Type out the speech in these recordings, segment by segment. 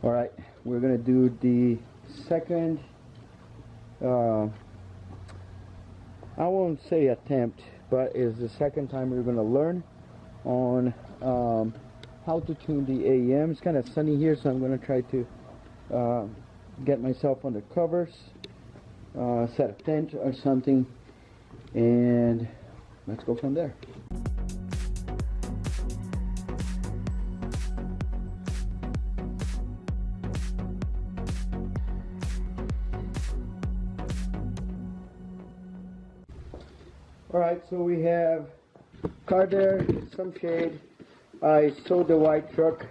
Alright, we're gonna do the second, I won't say attempt, but it's the second time we're gonna learn on how to tune the AEM. It's kind of sunny here, so I'm gonna try to get myself under covers, set a tent or something, and let's go from there. Alright, so we have car there, some shade. I sold the white truck.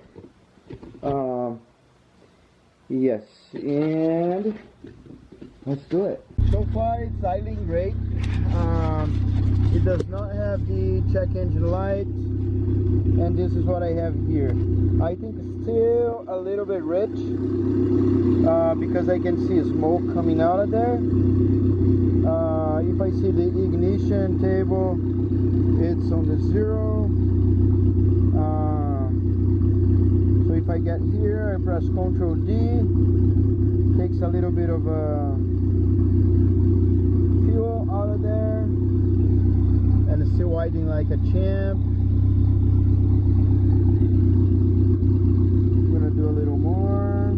Yes, and let's do it. So far it's idling great. It does not have the check engine light, and this is what I have here. I think it's still a little bit rich because I can see smoke coming out of there. If I see the ignition table, it's on the 0. So if I get here, I press Ctrl D, takes a little bit of fuel out of there, and it's still idling like a champ. I'm gonna do a little more.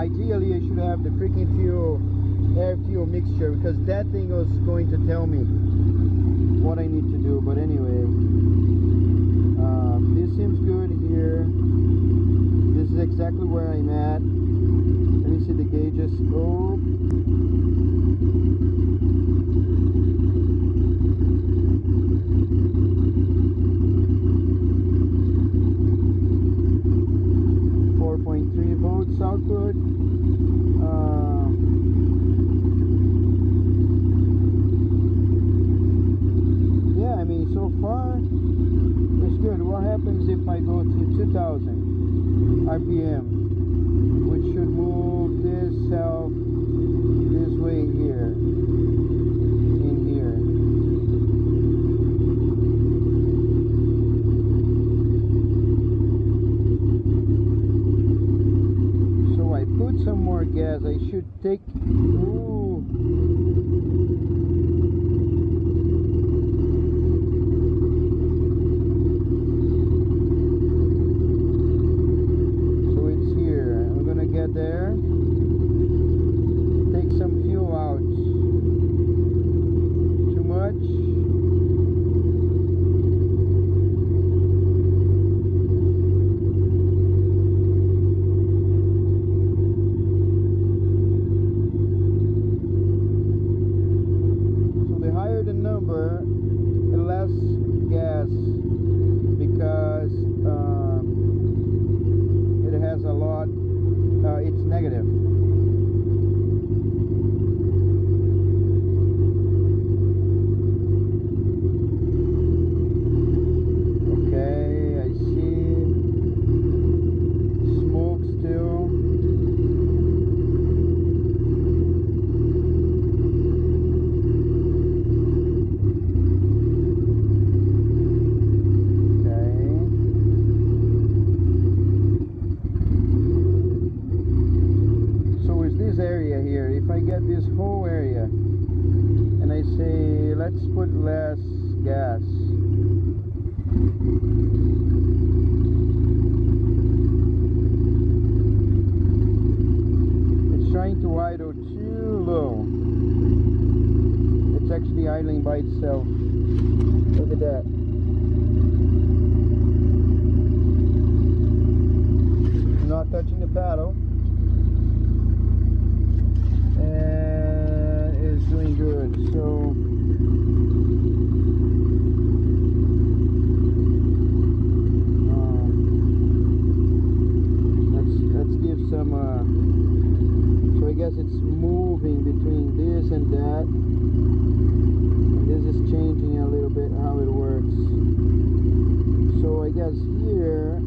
Ideally, I should have the freaking air fuel mixture, because that thing was going to tell me what I need to do. But anyway, this seems good here. This is exactly where I'm at. Let me see the gauges. Oh, .3 volts output. Yeah, I mean, so far it's good. What happens if I go to 2000 RPM, which should move this self this way here, in here. So I put some more gas. I should take, ooh, there, take some fuel out. Too much. So the higher the number, the less gas, because it has a lot. It's negative. Okay, I see smoke still. Area here, if I get this whole area and I say let's put less gas, it's trying to idle too low. It's actually idling by itself. Look at that. Not touching the paddle. And is doing good. So let's give some so I guess it's moving between this and that, and this is changing a little bit how it works. So I guess here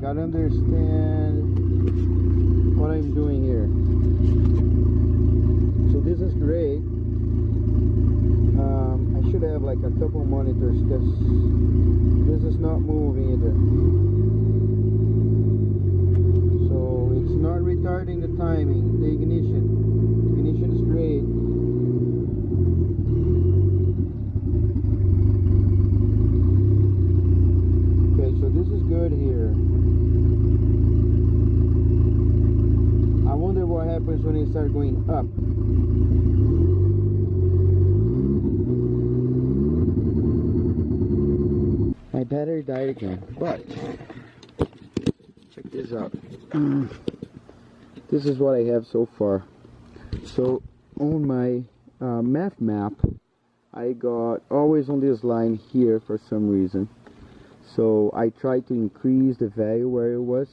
gotta understand what I'm doing here. So this is great. I should have like a couple monitors because this is not moving either. So it's not retarding the timing, the ignition. The ignition is great. Okay, so this is good here. I wonder what happens when it starts going up. My battery died again, but check this out. This is what I have so far. So on my math map, I got always on this line here for some reason. So I tried to increase the value where it was,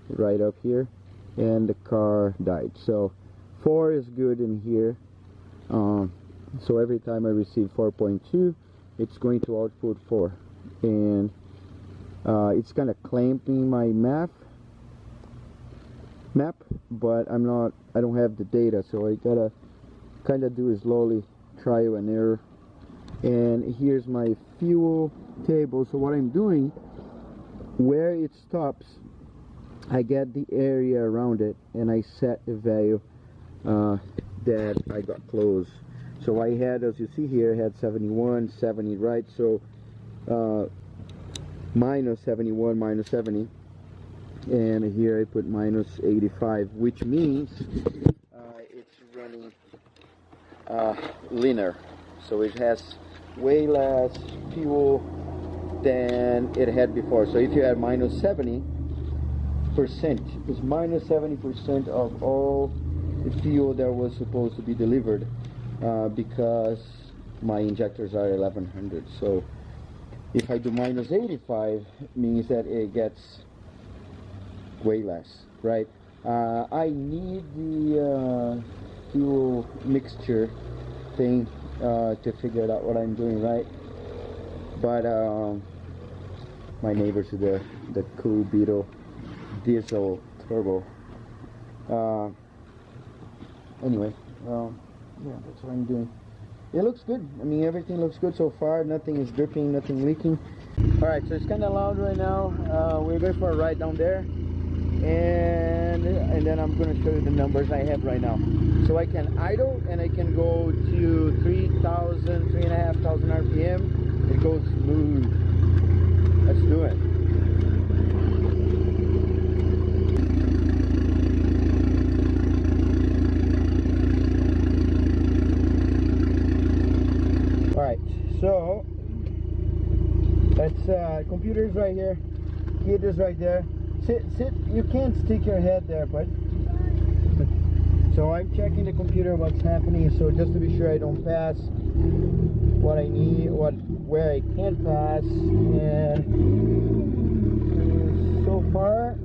right up here, and the car died. So 4 is good in here. So every time I receive 4.2, it's going to output 4. And it's kind of clamping my map, but I don't have the data, so I gotta kind of do a slowly trial and error. And here's my fuel table. So what I'm doing, where it stops, I get the area around it and I set the value that I got close. So I had, as you see here, I had 71, 70, right? So minus 71, minus 70, and here I put minus 85, which means it's running linear. So it has way less fuel than it had before. So if you had minus 70%, it's minus 70% of all the fuel that was supposed to be delivered, because my injectors are 1100. So if I do minus 85, it means that it gets way less, right? I need the fuel mixture thing to figure out what I'm doing, right? But my neighbors do the cool Beetle diesel turbo. Anyway, yeah, that's what I'm doing. It looks good. I mean, everything looks good so far. Nothing is dripping, nothing leaking. Alright, so it's kind of loud right now. We're going for a ride down there, and then I'm going to show you the numbers I have right now. So I can idle and I can go to 3,000, 3,500 RPM. It goes smooth. Let's do it. Alright, so let's computer's right here, kid is right there. Sit, you can't stick your head there, but so I'm checking the computer what's happening, so just to be sure I don't pass what I need, where I can't pass. And so far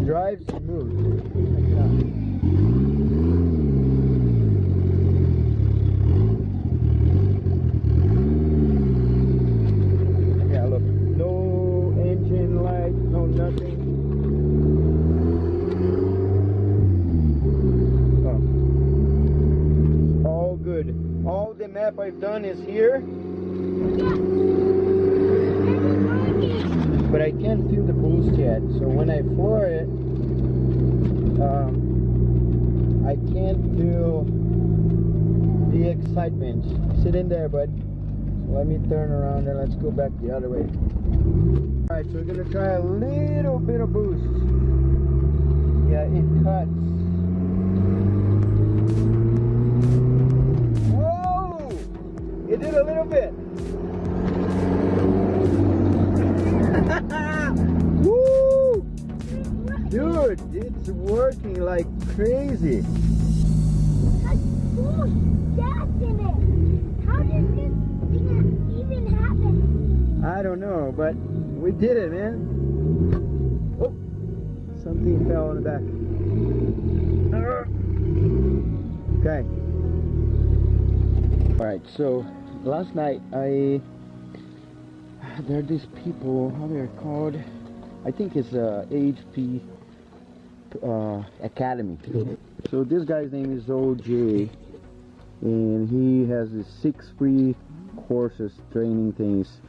drives smooth. Yeah, look, no engine light, no nothing. All the map I've done is here, but I can't feel the boost yet. So when I floor it, I can't feel the excitement. Sit in there, bud. So let me turn around and let's go back the other way. Alright, so we're gonna try a little bit of boost. Yeah, it cuts. It did a little bit. Woo! Dude, it's working like crazy. That's full gas in it. How did this thing even happen? I don't know, but we did it, man. Oh, something fell on the back. Okay. Alright, so last night I there are these people, how they're called, I think it's HP Academy. So this guy's name is OJ, and he has the 6 free courses, training things,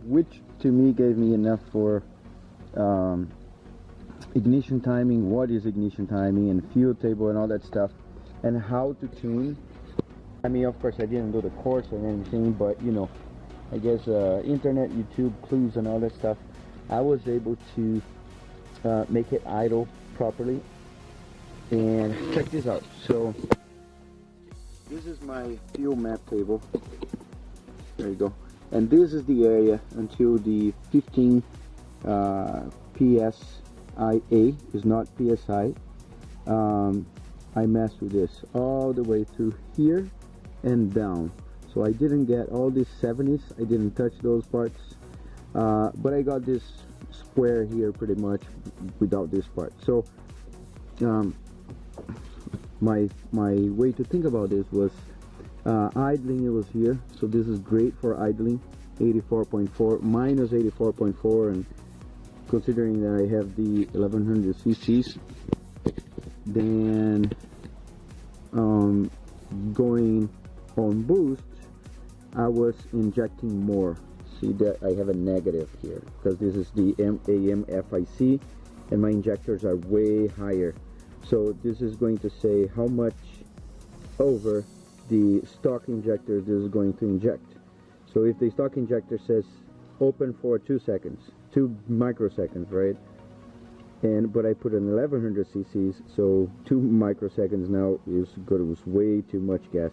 which to me gave me enough for ignition timing, what is ignition timing, and fuel table and all that stuff, and how to tune. I mean, of course I didn't do the course or anything, but you know, I guess internet, YouTube, clues and all that stuff, I was able to make it idle properly. And check this out. So this is my fuel map table. There you go. And this is the area until the 15 PSIA is not PSI. I messed with this all the way through here and down. So I didn't get all these 70s. I didn't touch those parts. But I got this square here pretty much without this part. So my way to think about this was idling. It was here, so this is great for idling. 84.4 minus 84.4, and considering that I have the 1100 cc's, then going on boost, I was injecting more. See that I have a negative here because this is the AEM FIC and my injectors are way higher. So this is going to say how much over the stock injector this is going to inject. So if the stock injector says open for 2 seconds, 2 microseconds, right? But I put an 1100 cc's, so 2 microseconds now is good. It was way too much gas.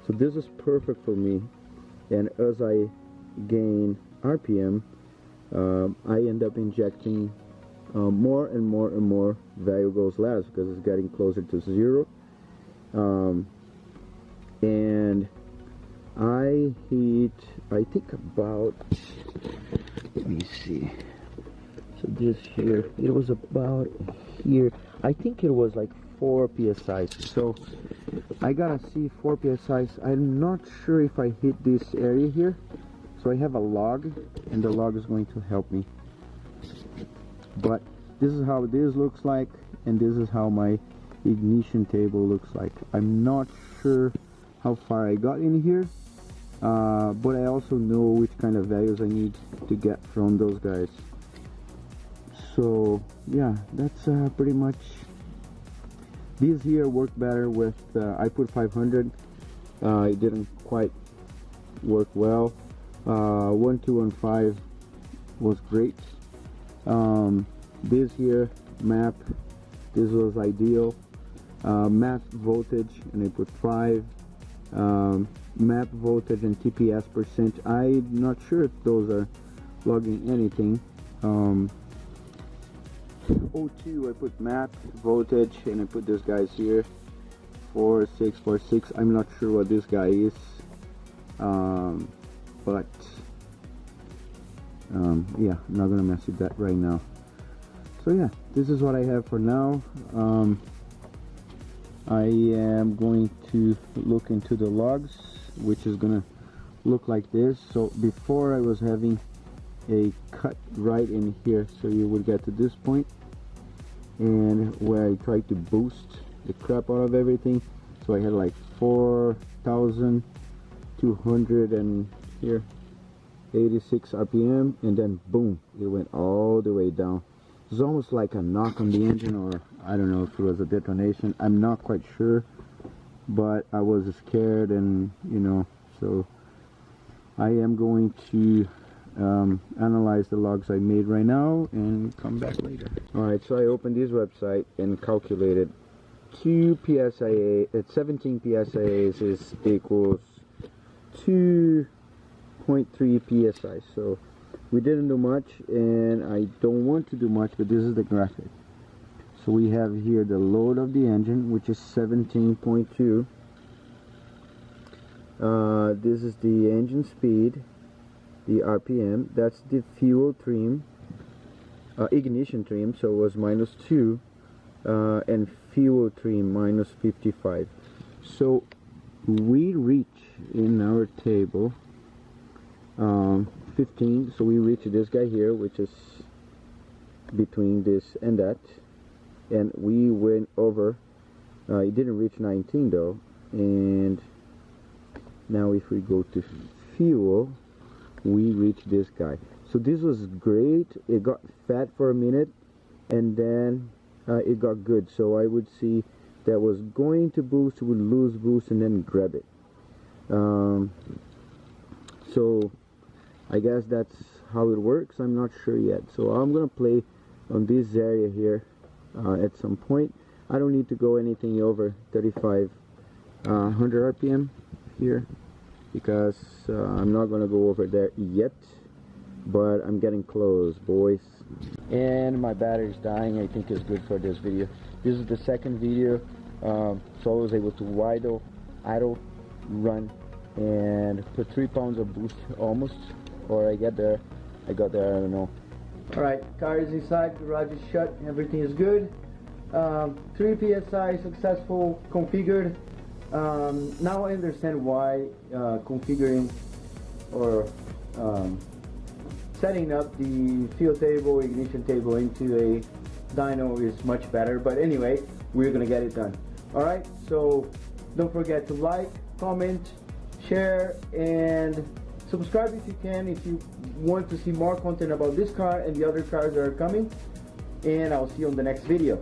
So this is perfect for me. And as I gain RPM, I end up injecting more and more and more. Value goes less because it's getting closer to 0. And I hit, I think about, let me see, so this here, it was about here, I think it was like 4 psi. So I gotta see 4 psi. I'm not sure if I hit this area here. So I have a log, and the log is going to help me. But this is how this looks like, and this is how my ignition table looks like. I'm not sure how far I got in here, but I also know which kind of values I need to get from those guys. So yeah, that's pretty much. These here work better with, I put 500, it didn't quite work well. 1215 was great. This here, map, this was ideal. Map voltage, and I put 5. Map voltage and TPS percent, I'm not sure if those are logging anything. O2, I put map voltage, and I put this guys here, 4646. I'm not sure what this guy is, but yeah, I'm not gonna mess with that right now. So yeah, this is what I have for now. I am going to look into the logs, which is gonna look like this. So before I was having a cut right in here, so you would get to this point, and where I tried to boost the crap out of everything, so I had like 4,200 and here 86 RPM, and then boom, it went all the way down. It was almost like a knock on the engine, or I don't know if it was a detonation, I'm not quite sure, but I was scared, and you know, so I am going to analyze the logs I made right now and come back later. Alright, so I opened this website and calculated 2 PSIA at 17 PSIAs is equals 2.3 PSI. So we didn't do much, and I don't want to do much, but this is the graphic. So we have here the load of the engine, which is 17.2. This is the engine speed, the RPM, that's the fuel trim, ignition trim, so it was -2, and fuel trim -55. So we reach in our table 15, so we reached this guy here, which is between this and that, and we went over. It didn't reach 19 though. And now if we go to fuel, we reach this guy. So this was great. It got fat for a minute, and then it got good. So I would see that was going to boost, would lose boost, and then grab it. So I guess that's how it works. I'm not sure yet. So I'm gonna play on this area here at some point. I don't need to go anything over 3,500 RPM here, because I'm not gonna go over there yet, but I'm getting close, boys. And my battery's dying. I think it's good for this video. This is the second video, so I was able to idle, run, and put 3 pounds of boost almost, or I got there, I don't know. Alright, car is inside, garage is shut, everything is good. 3 psi successful, configured. Now I understand why configuring or setting up the fuel table, ignition table into a dyno is much better, but anyway, we're gonna get it done. Alright, so don't forget to like, comment, share, and subscribe if you can, if you want to see more content about this car and the other cars that are coming. And I'll see you on the next video.